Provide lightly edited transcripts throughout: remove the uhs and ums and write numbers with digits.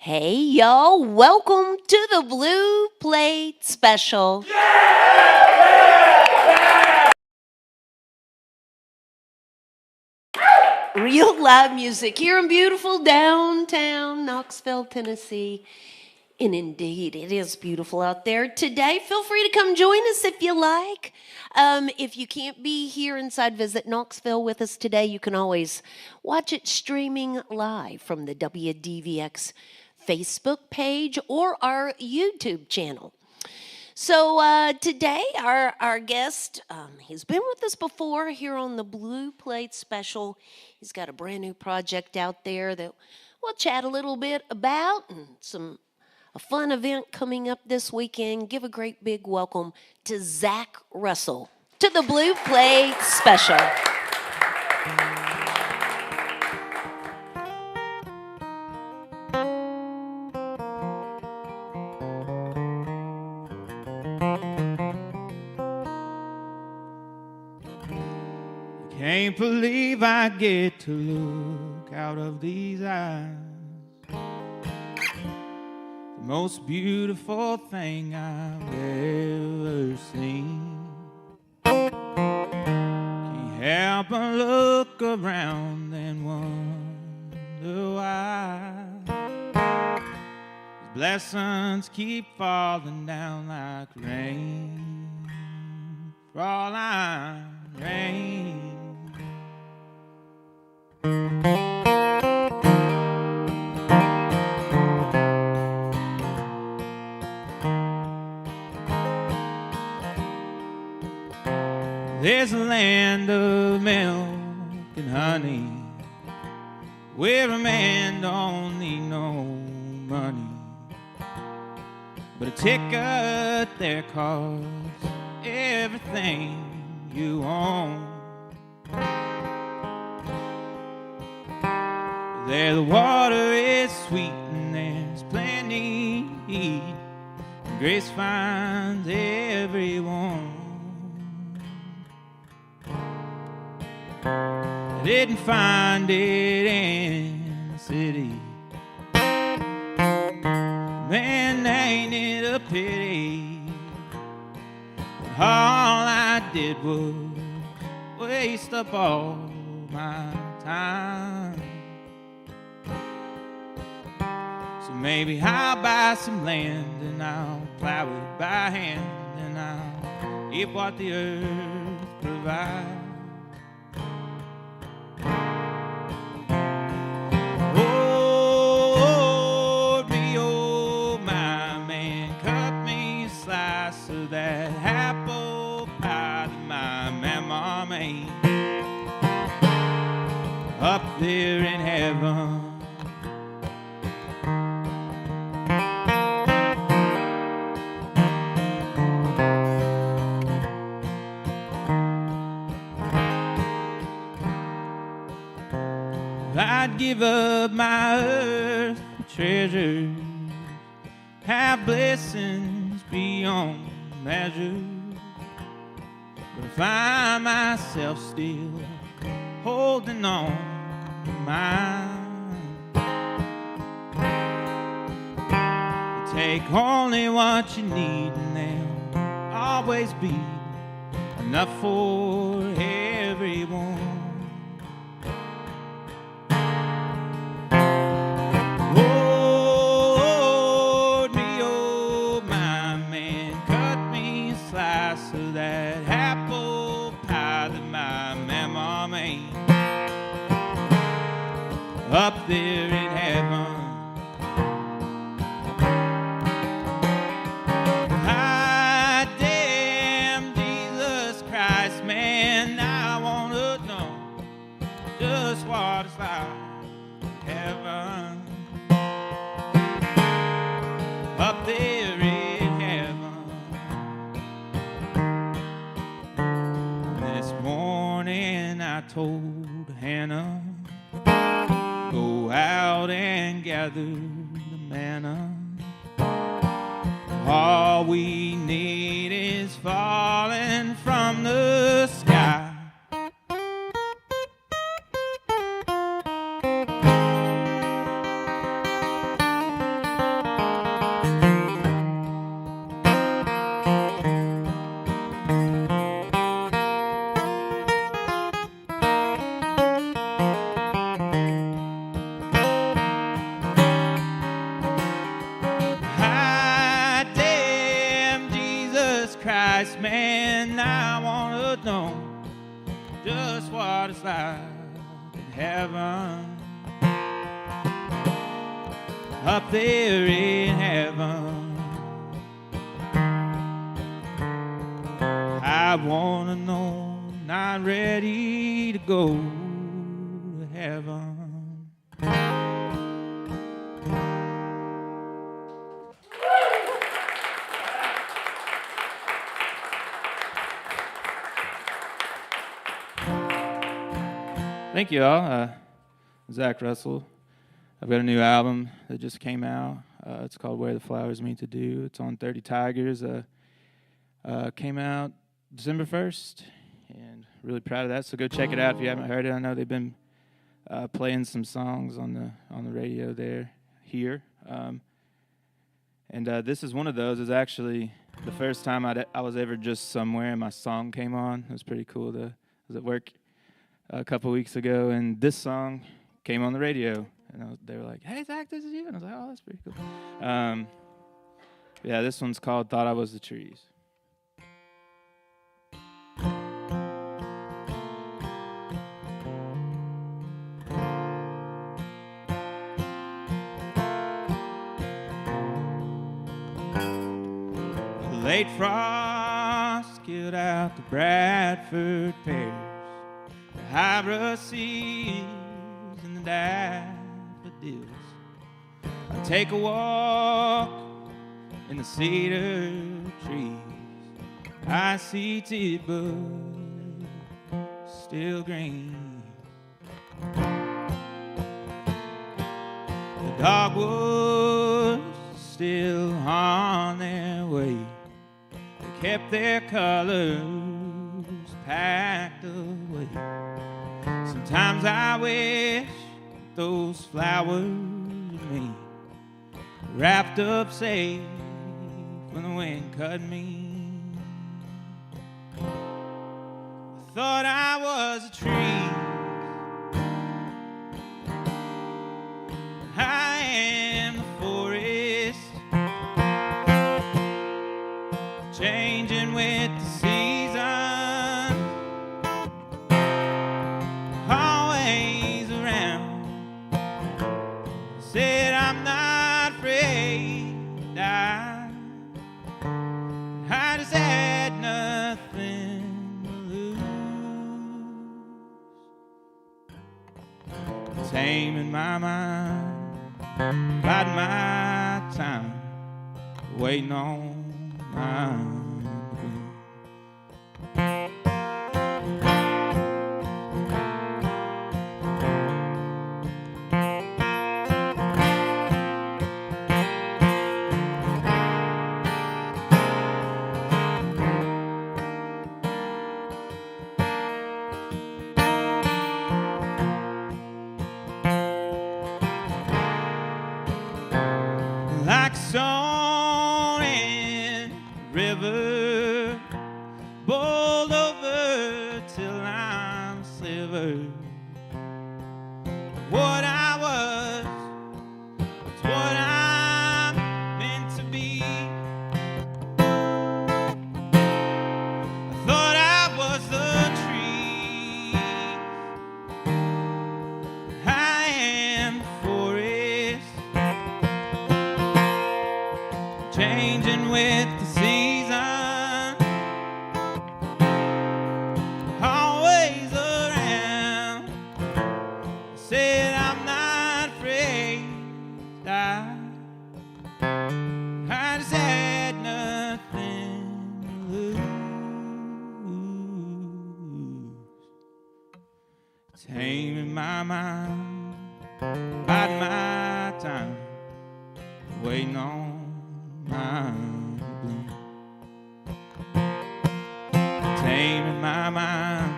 Hey, y'all, welcome to the Blue Plate Special. Real live music here in beautiful downtown Knoxville, Tennessee. And indeed, it is beautiful out there today. Feel free to come join us if you like. If you can't be here inside Visit Knoxville with us today, you can always watch it streaming live from the WDVX Facebook page or our YouTube channel. So today, our guest, he's been with us before here on the Blue Plate Special. He's got a brand new project out there that we'll chat a little bit about, and a fun event coming up this weekend. Give a great big welcome to Zach Russell to the Blue Plate Special. Can't believe I get to look out of these eyes. The most beautiful thing I've ever seen. Can't help but look around and wonder why His blessings keep falling down like rain. Fraulein rain. There's a land of milk and honey where a man don't need no money, but a ticket there costs everything you own. There the water is sweet and there's plenty to eat, and grace finds everyone. I didn't find it in the city. Man, ain't it a pity? But all I did was waste up all my time. So maybe I'll buy some land and I'll plow it by hand, and I'll eat what the earth provides. Of that apple pie that my mama made up there in heaven. I'd give up my earth for treasures, have blessings beyond measure, but I find myself still holding on to mine. You take only what you need, and there'll always be enough for everyone. So that apple pie that my mama made up there in heaven. I damn Jesus Christ, man, I want to know just what it's like in heaven. Up there in heaven. I told Hannah, go out and gather the manna. All we need is falling from the sky. what it's like in heaven. Up there in heaven, I wanna know, not ready to go to heaven. Thank you all. Zach Russell. I've got a new album that just came out. It's called Where the Flowers Meet to Do. It's on 30 Tigers. Came out December 1st, and really proud of that. So go check it out if you haven't heard it. I know they've been playing some songs on the radio here. And this is one of those. It's actually the first time I was ever just somewhere and my song came on. It was pretty cool. I was at work a couple weeks ago, and this song came on the radio. And they were like, "Hey, Zach, this is you." And I was like, "Oh, that's pretty cool." Yeah, this one's called Thought I Was the Trees. The late frost killed out the Bradford pears, the hybrid and the daffodils. I take a walk in the cedar trees. I see Tidbud still green. The dogwoods still on their way. They kept their colors packed away. Sometimes I wish those flowers were me, wrapped up safe when the wind cut me. I thought I was a tree. I am the forest, changing with the seasons, always around. Said I'm not afraid to die. I just had nothing to lose. Taming my mind, biding my time, waiting on mine. Like song in river, bowled over till I'm sliver. What I was, it's what I'm meant to be. I thought I was the tree. I am the forest, changing with the season, always around. I said I'm not afraid to die. I just had nothing to lose. Taming my mind, biding my time, waiting on mine bloom. Taming my mind,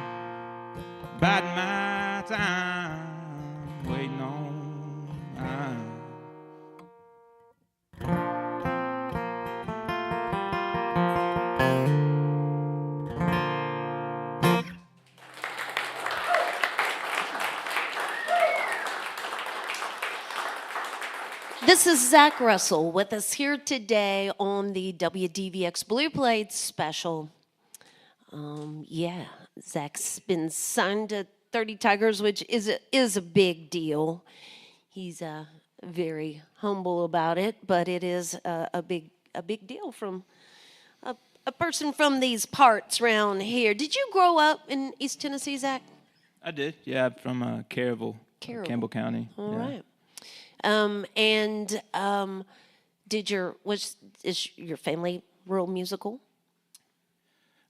biding my time, waiting on mine. This is Zach Russell with us here today on the WDVX Blue Plate special. Zach's been signed to 30 Tigers, which is a big deal. He's very humble about it, but it is a big deal from a person from these parts around here. Did you grow up in East Tennessee, Zach? I did. Yeah, I'm from Caryville, Campbell County. All yeah. right. And is your family real musical?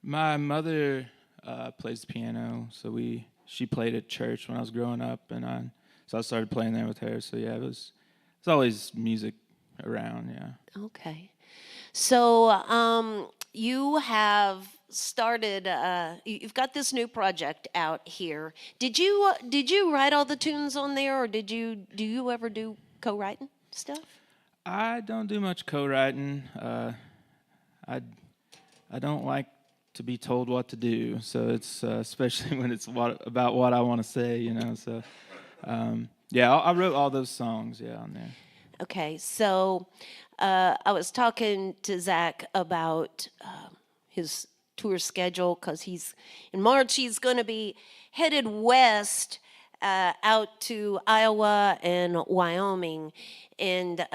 My mother plays the piano, so she played at church when I was growing up, and so I started playing there with her. So yeah, it's always music around. Yeah. Okay. So you have started. You've got this new project out here. Did you write all the tunes on there, or do you ever do co-writing stuff? I don't do much co-writing. I don't like to be told what to do, so it's especially when it's about what I want to say, you know. So yeah, I wrote all those songs, on there. Okay, so I was talking to Zach about his tour schedule because in March he's going to be headed west out to Iowa and Wyoming, and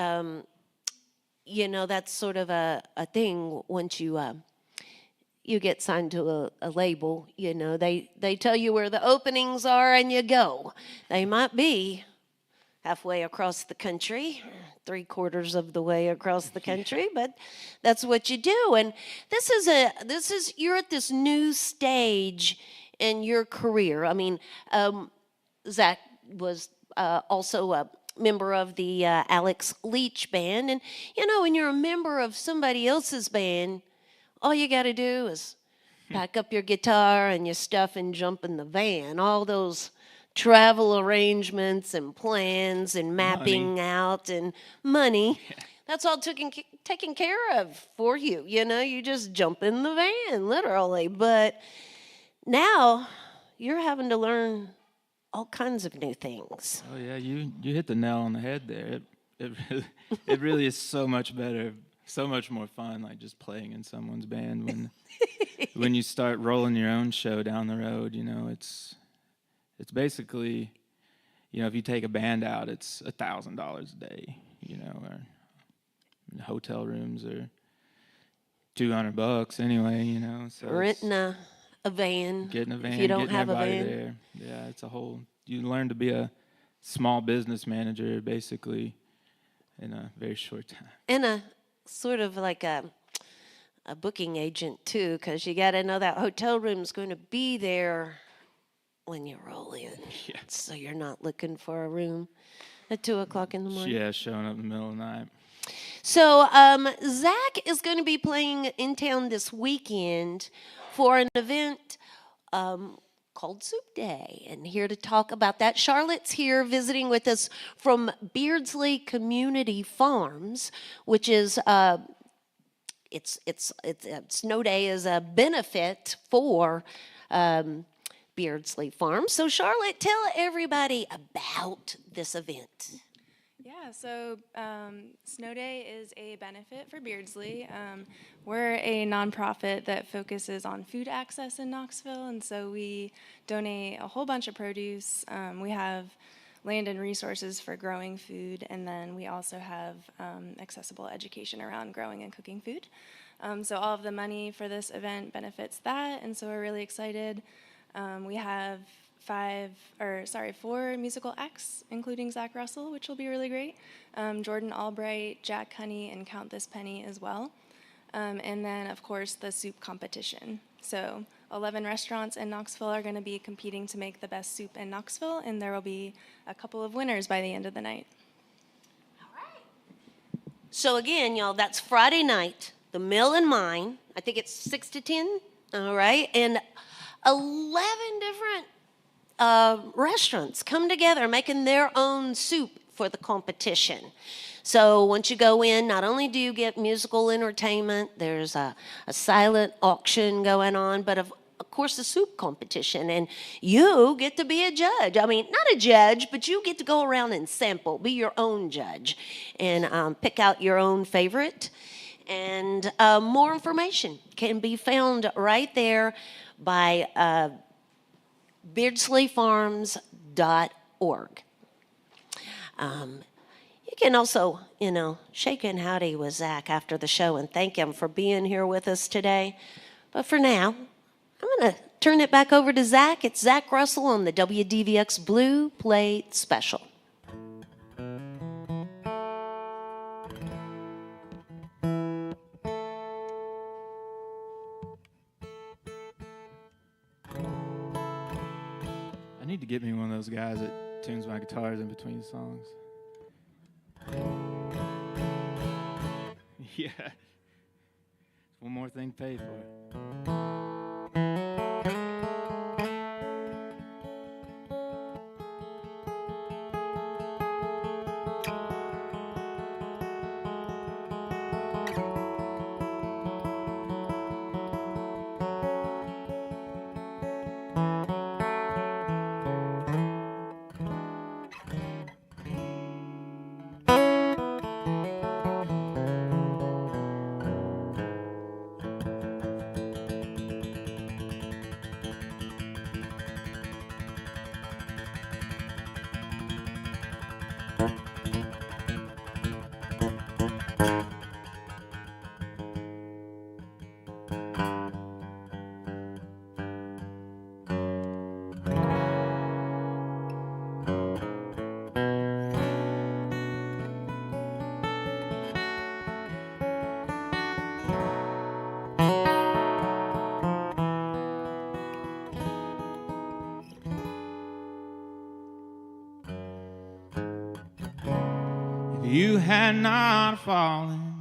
that's sort of a thing once you get signed to a label. They tell you where the openings are and you go. They might be halfway across the country, 3/4 of the way across the country, but that's what you do. And you're at this new stage in your career. I mean, Zach was also a member of the Alex Leach band, and when you're a member of somebody else's band, all you got to do is pack up your guitar and your stuff and jump in the van. All those travel arrangements and plans and mapping out and money, that's all taken care of for you. You just jump in the van, literally. But now you're having to learn all kinds of new things. Oh yeah, you hit the nail on the head there. It really is so much better, so much more fun, like just playing in someone's band when you start rolling your own show down the road. It's basically, if you take a band out, it's $1,000 a day, or hotel rooms are $200 anyway, So renting a van. Getting a van, if you don't getting have everybody a van. there. Yeah, it's you learn to be a small business manager basically in a very short time. And a sort of like a booking agent too, because you got to know that hotel room's going to be there when you roll in. Yeah. So you're not looking for a room at 2:00 in the morning. Yeah, showing up in the middle of the night. So Zach is going to be playing in town this weekend for an event called Soup Day, and here to talk about that, Charlotte's here visiting with us from Beardsley Community Farms, which is Snow Day is a benefit for Beardsley Farms. So Charlotte, tell everybody about this event. Yeah, so Snow Day is a benefit for Beardsley. We're a nonprofit that focuses on food access in Knoxville, and so we donate a whole bunch of produce. We have land and resources for growing food, and then we also have accessible education around growing and cooking food. So all of the money for this event benefits that, and so we're really excited. We have 4 musical acts, including Zach Russell, which will be really great. Jordan Albright, Jack Honey, and Count This Penny as well. And then, of course, the soup competition. So 11 restaurants in Knoxville are going to be competing to make the best soup in Knoxville, and there will be a couple of winners by the end of the night. All right. So again, y'all, that's Friday night, the Mill and Mine. I think it's 6 to 10. All right. And 11 different restaurants come together making their own soup for the competition. So once you go in, not only do you get musical entertainment, there's a silent auction going on, but of course a soup competition, and you get to be a judge. I mean, not a judge, but you get to go around and sample, be your own judge, and pick out your own favorite. And more information can be found right there by beardsleyfarms.org. You can also, shake and howdy with Zach after the show and thank him for being here with us today. But for now, I'm going to turn it back over to Zach. It's Zach Russell on the WDVX Blue Plate Special. I need to get me one of those guys that tunes my guitars in between songs. Yeah. One more thing to pay for it. If you had not fallen,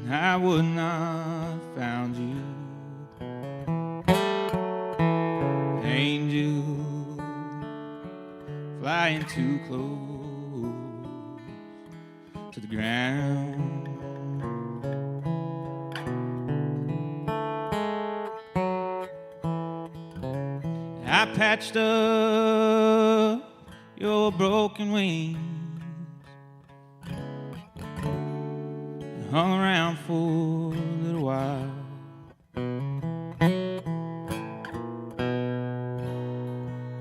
I would not have found you. Angel, flying too close to the ground. I patched up your broken wings and hung around for a little while.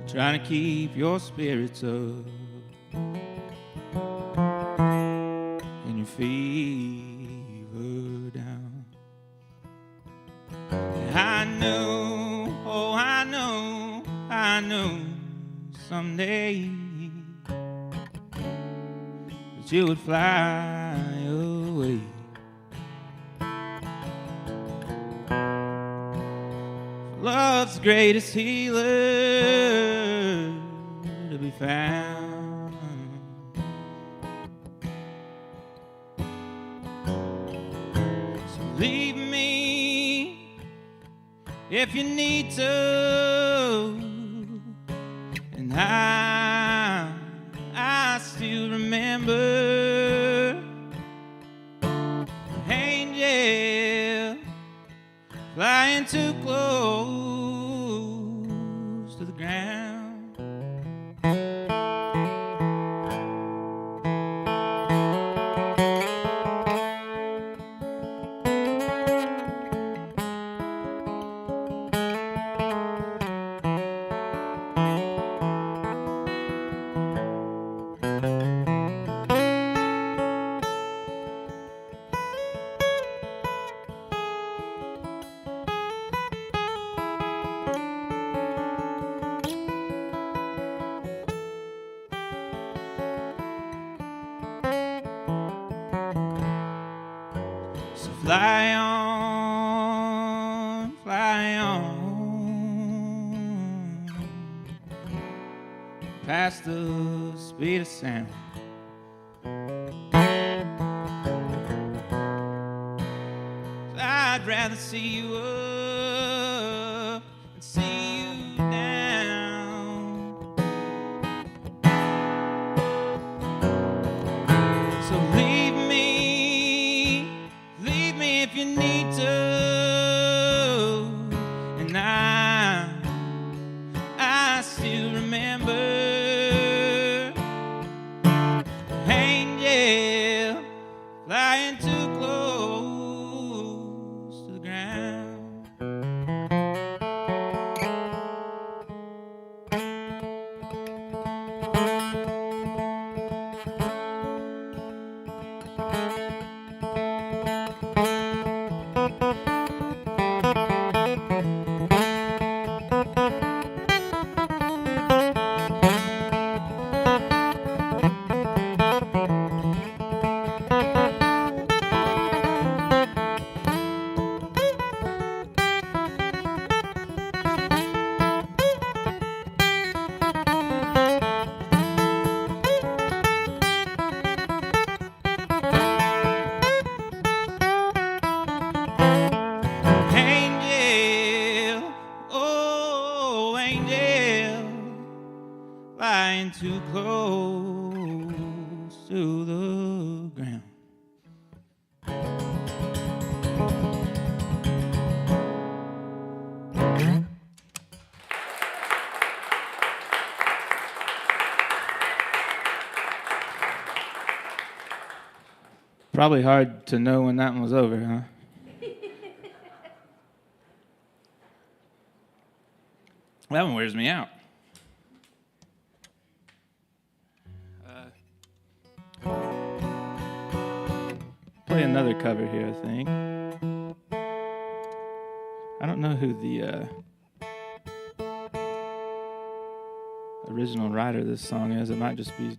Trying to keep your spirits up and your fever down. And I knew, oh I knew someday that you would fly away. Love's greatest healer to be found. So leave me if you need to, and I still remember angel flying too close to the ground. So fly on, past the speed of sound. I'd rather see you up than see you down. So leave me if you need to, and I still remember angel flying too close to the ground. too close to the ground. Probably hard to know when that one was over, huh? That one wears me out. Play another cover here, I think. I don't know who the original writer of this song is. It might just be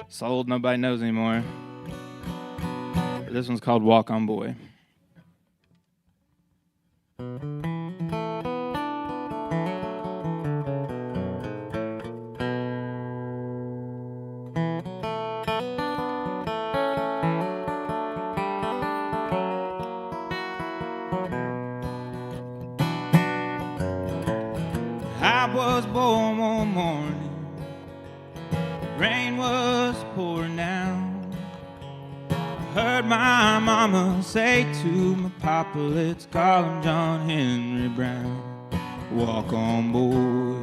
sold, nobody knows anymore. This one's called Walk On Boy. I was born one morning, rain was pouring down. Heard my mama say to my papa, let's call him John Henry Brown. Walk on, boy.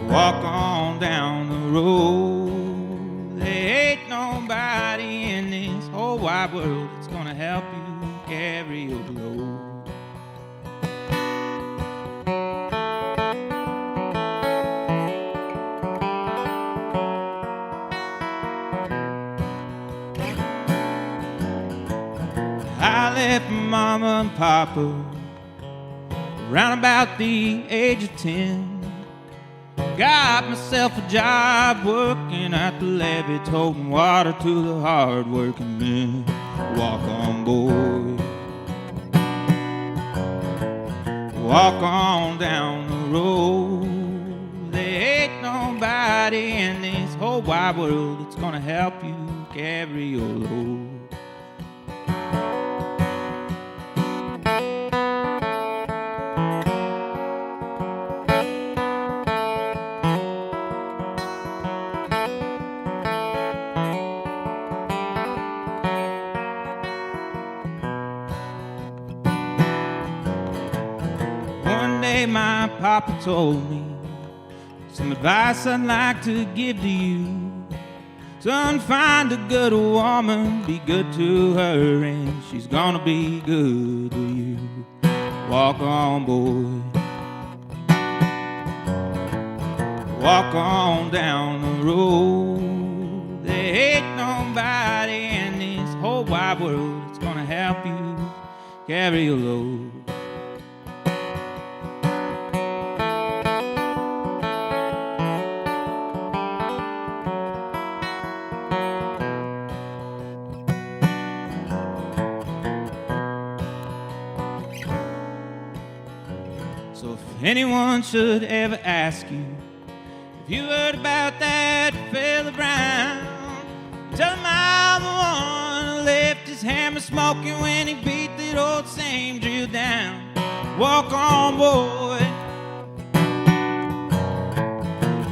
Walk on down the road. There ain't nobody in this whole wide world that's gonna help you carry your load. I left mama and papa around about the age of 10. Got myself a job working at the levee, toting water to the hard-working men. Walk on, boy. Walk on down the road. There ain't nobody in this whole wide world that's gonna help you carry your load. One day my papa told me some advice I'd like to give to you. Son, find a good woman, be good to her, and she's gonna be good to you. Walk on, boy. Walk on down the road. There ain't nobody in this whole wide world that's gonna help you carry your load. So if anyone should ever ask you if you heard about that fella Brown, tell him I'm the one who left his hammer smoking when he beat that old same drill down. Walk on, boy.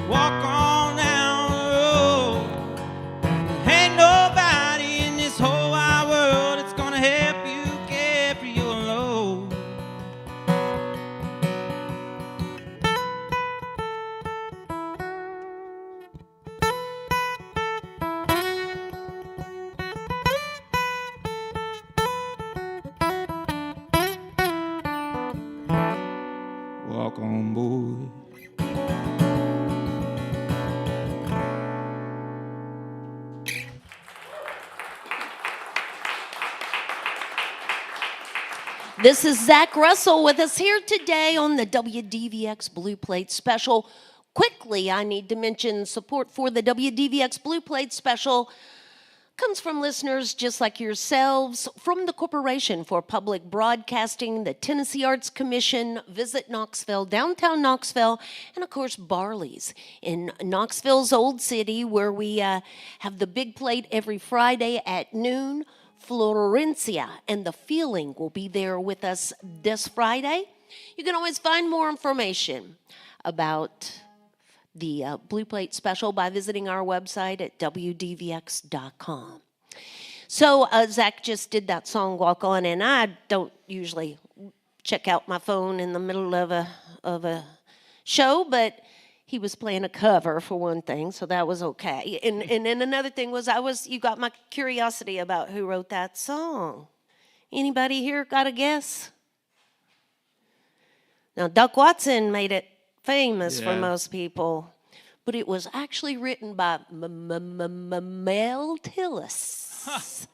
Walk on down the road. There ain't nobody in this whole wide world that's gonna help you carry your load. Walk on, boy. This is Zach Russell with us here today on the WDVX Blue Plate Special. Quickly, I need to mention support for the WDVX Blue Plate Special comes from listeners just like yourselves, from the Corporation for Public Broadcasting, the Tennessee Arts Commission, Visit Knoxville, Downtown Knoxville, and of course Barley's in Knoxville's Old City, where we have the big plate every Friday at noon. Florencia and The Feeling will be there with us this Friday. You can always find more information about the Blue Plate special by visiting our website at WDVX.com. So Zach just did that song "Walk On," and I don't usually check out my phone in the middle of a show, but he was playing a cover for one thing, so that was okay. And then another thing was you got my curiosity about who wrote that song. Anybody here got a guess? Now, Duck Watson made it famous for most people, but it was actually written by Mel Tillis.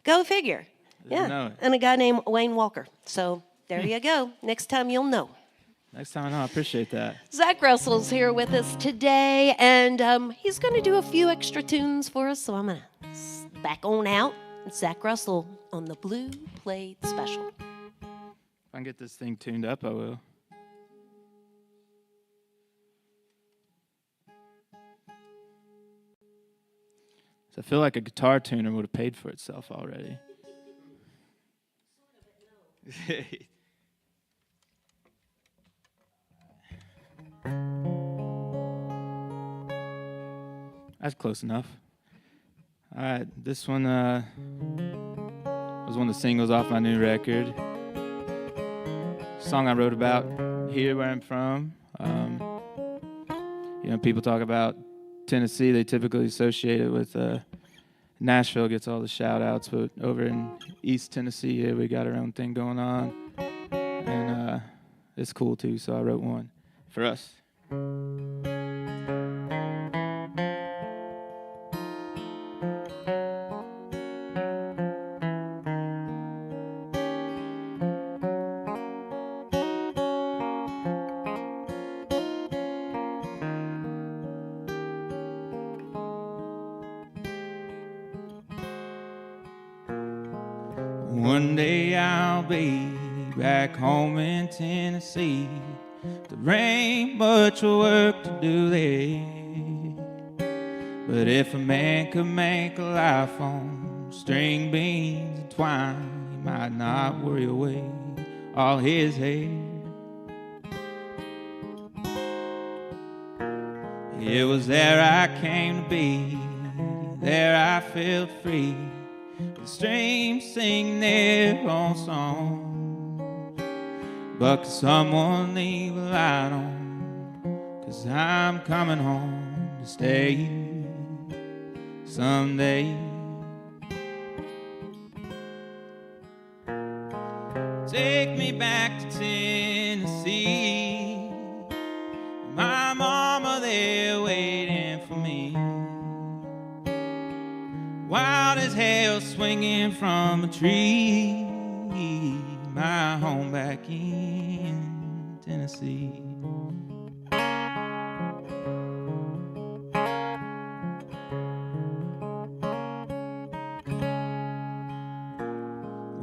Go figure. Yeah, and a guy named Wayne Walker. So there you go. Next time you'll know. Next time I know, I appreciate that. Zach Russell's here with us today, and he's going to do a few extra tunes for us, so I'm going to back on out. It's Zach Russell on the Blue Plate Special. If I can get this thing tuned up, I will. So I feel like a guitar tuner would have paid for itself already. That's close enough. All right, this one was one of the singles off my new record. Song I wrote about here where I'm from. People talk about Tennessee, they typically associate it with Nashville gets all the shout outs, but over in East Tennessee here we got our own thing going on, and it's cool too, so I wrote one for us. One day I'll be back home in Tennessee. There ain't much work to do there. But if a man could make a life on string beans and twine, he might not worry away all his hair. It was there I came to be, there I felt free. The streams sing their own songs, but could someone leave a light on? 'Cause I'm coming home to stay someday. Take me back to Tennessee, my mama there waiting for me. Wild as hell swinging from a tree, my home back in Tennessee.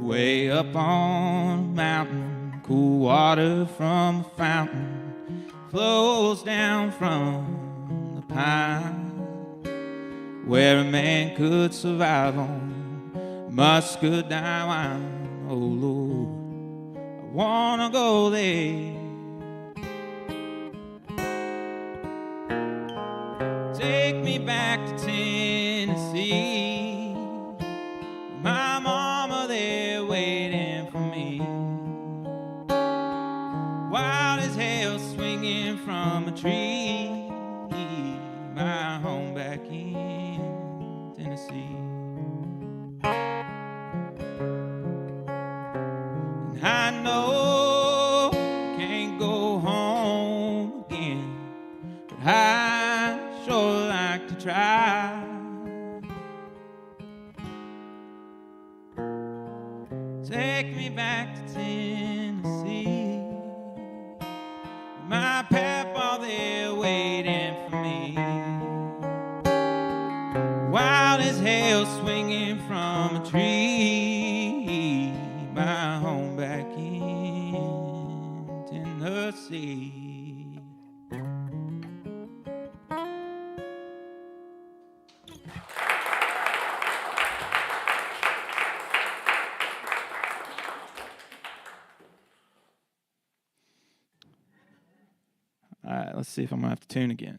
Way up on a mountain, cool water from a fountain flows down from the pine, where a man could survive on muscadine wine. Oh Lord, I wanna go there. Take me back to Tennessee, my mama there waiting for me. Wild as hell swinging from a tree, my home back in Tennessee. And I know I can't go home again, but I sure like to try. Take me back to Tennessee, my papa there waiting for me. Wild as hell swinging from a tree, my home back in Tennessee. All right, let's see if I'm going to have to tune again.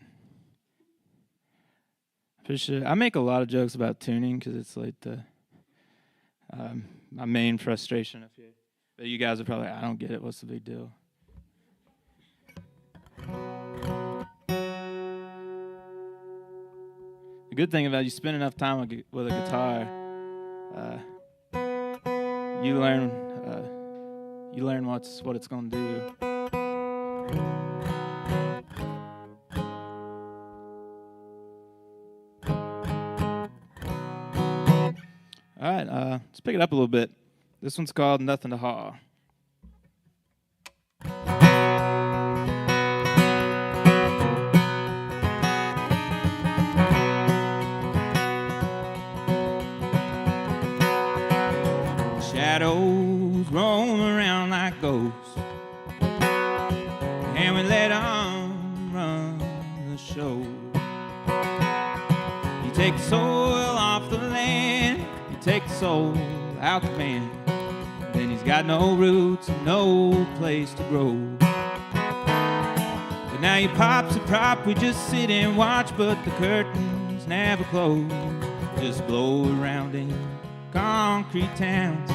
For sure. I make a lot of jokes about tuning because it's like my main frustration. But you guys are probably, I don't get it. What's the big deal? The good thing about you spend enough time with a guitar, you learn what it's going to do. All right, let's pick it up a little bit. This one's called Nothing to Haul. Shadows roam around like ghosts, and we let them run the show. You take the soil off the land, you take the soul out the man, then he's got no roots and no place to grow. But now your pop's a prop, we just sit and watch, but the curtains never close, just blow around in concrete towns.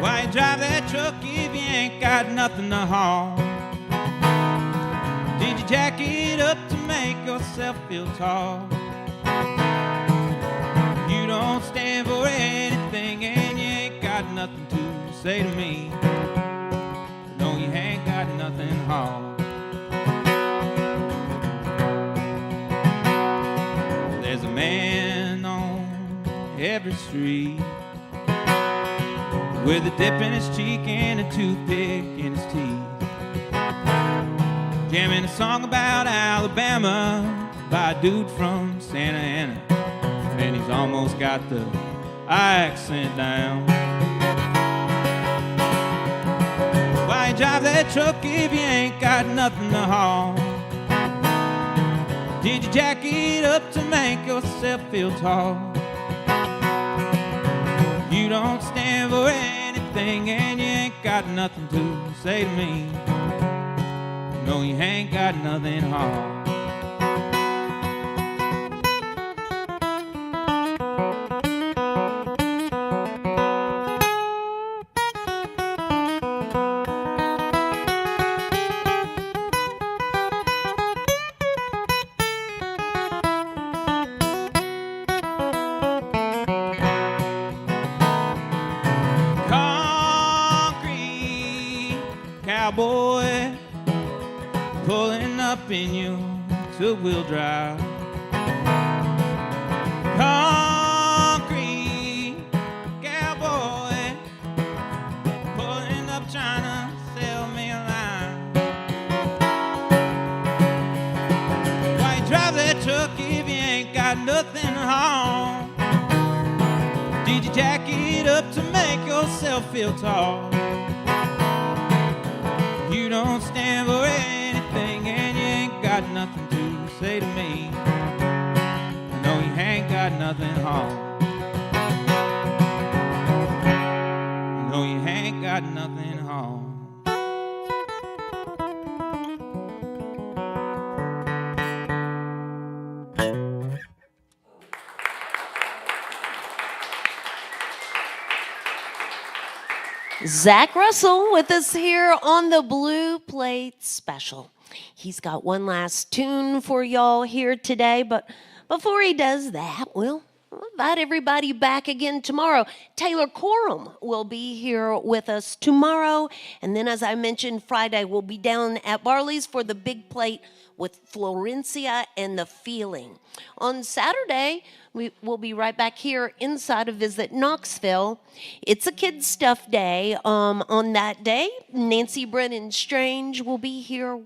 Why you drive that truck if you ain't got nothing to haul? Did you jack it up to make yourself feel tall? You don't stand for anything and you ain't got nothing to say to me. No, you ain't got nothing to haul. There's a man on every street with a dip in his cheek and a toothpick in his teeth, jamming a song about Alabama by a dude from Santa Ana, and he's almost got the accent down. Why you drive that truck if you ain't got nothing to haul? Did you jack it up to make yourself feel tall? You don't stand for anything and you ain't got nothing to say to me. No, you ain't got nothing to haul. Cowboy, pulling up in your two-wheel drive. Concrete cowboy, pulling up trying to sell me a line. Why you drive that truck if you ain't got nothing to haul? Did you jack it up to make yourself feel tall? You don't stand for anything and you ain't got nothing to say to me. No, you ain't got nothing to haul. No, you ain't got nothing to haul. Zach Russell with us here on the Blue Plate Special. He's got one last tune for y'all here today, but before he does that, we'll invite everybody back again tomorrow. Taylor Corum will be here with us tomorrow, and then as I mentioned, Friday we'll be down at Barley's for the Big Plate with Florencia and The Feeling. On Saturday, we will be right back here inside of Visit Knoxville. It's a Kids Stuff Day. On that day, Nancy Brennan Strange will be here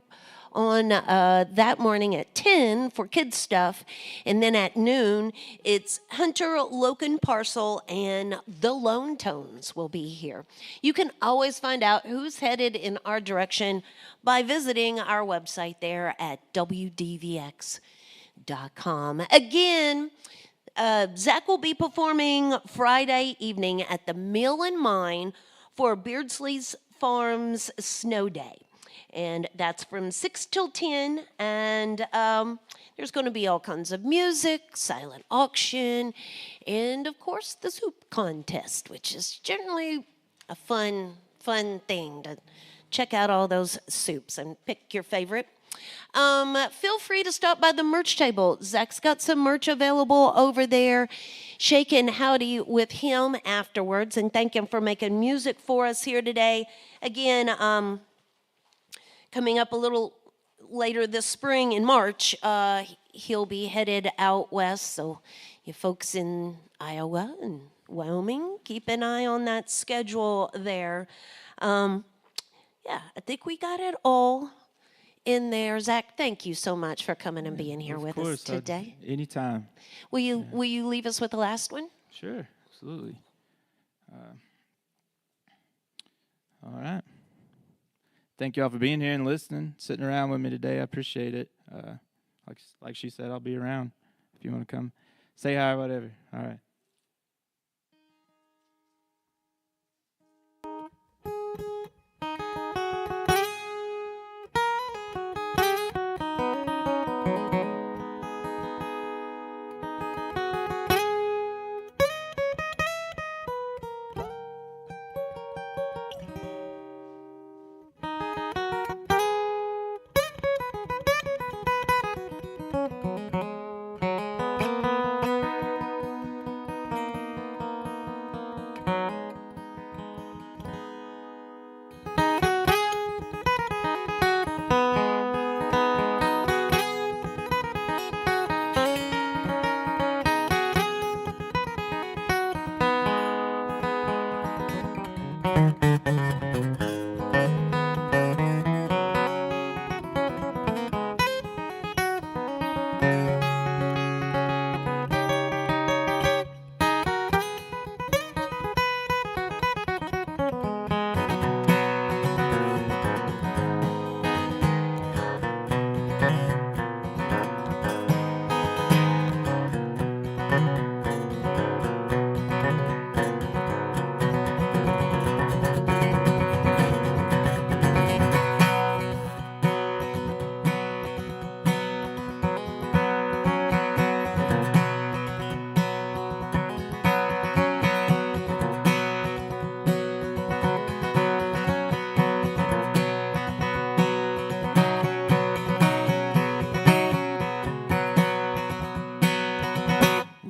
on that morning at 10 for Kids Stuff. And then at noon, it's Hunter Loken Parcel and the Lone Tones will be here. You can always find out who's headed in our direction by visiting our website there at WDVX.com. Again, Zach will be performing Friday evening at the Mill and Mine for Beardsley's Farms Snow Day. And that's from 6 till 10. And there's going to be all kinds of music, silent auction, and of course the soup contest, which is generally a fun thing to check out all those soups and pick your favorite. Feel free to stop by the merch table. Zach's got some merch available over there. Shake and howdy with him afterwards and thank him for making music for us here today. Again, coming up a little later this spring in March, he'll be headed out west. So you folks in Iowa and Wyoming, keep an eye on that schedule there. Yeah, I think we got it all in there. Zach, thank you so much for coming and being here with us today. Anytime. Will you leave us with the last one? Sure, absolutely. All right. Thank you all for being here and listening, sitting around with me today. I appreciate it. Like she said, I'll be around if you want to come say hi or whatever. All right.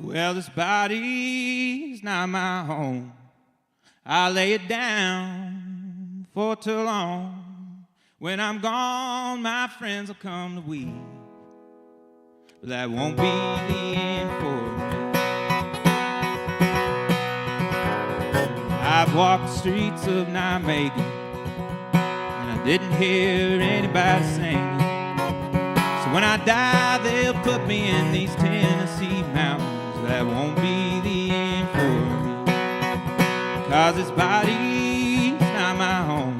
Well, this body's not my home. I lay it down for too long. When I'm gone, my friends will come to weep, but that won't be the end for me. I've walked the streets of Nijmegen, and I didn't hear anybody singing. So when I die, they'll put me in these Tennessee mountains. That won't be the end for me, 'cause this body's not my home.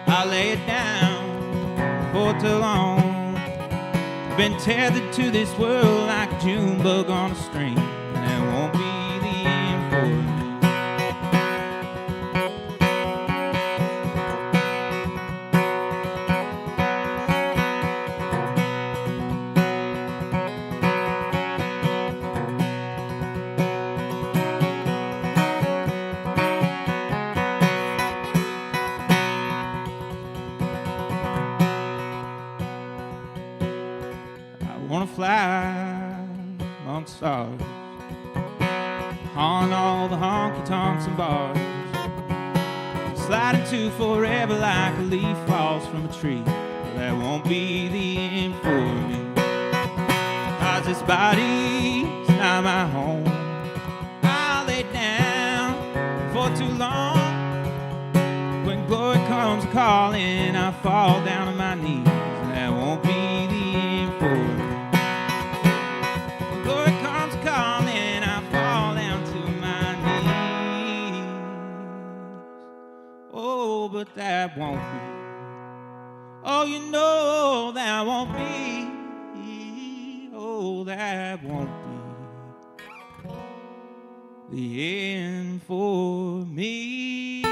I lay it down for too long. I've been tethered to this world like a June bug on a string, and that won't be the end for me. Fly among stars, on all the honky-tonks and bars, slide into forever like a leaf falls from a tree. That won't be the end for me, 'cause this body's not my home. I'll lay down for too long. When glory comes calling, I fall down on my knees. That won't be the end for me. But that won't be. Oh, you know that won't be. Oh, that won't be the end for me.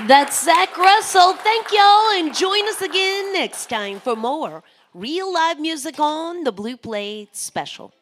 That's Zach Russell. Thank y'all, and join us again next time for more real live music on the Blue Plate Special.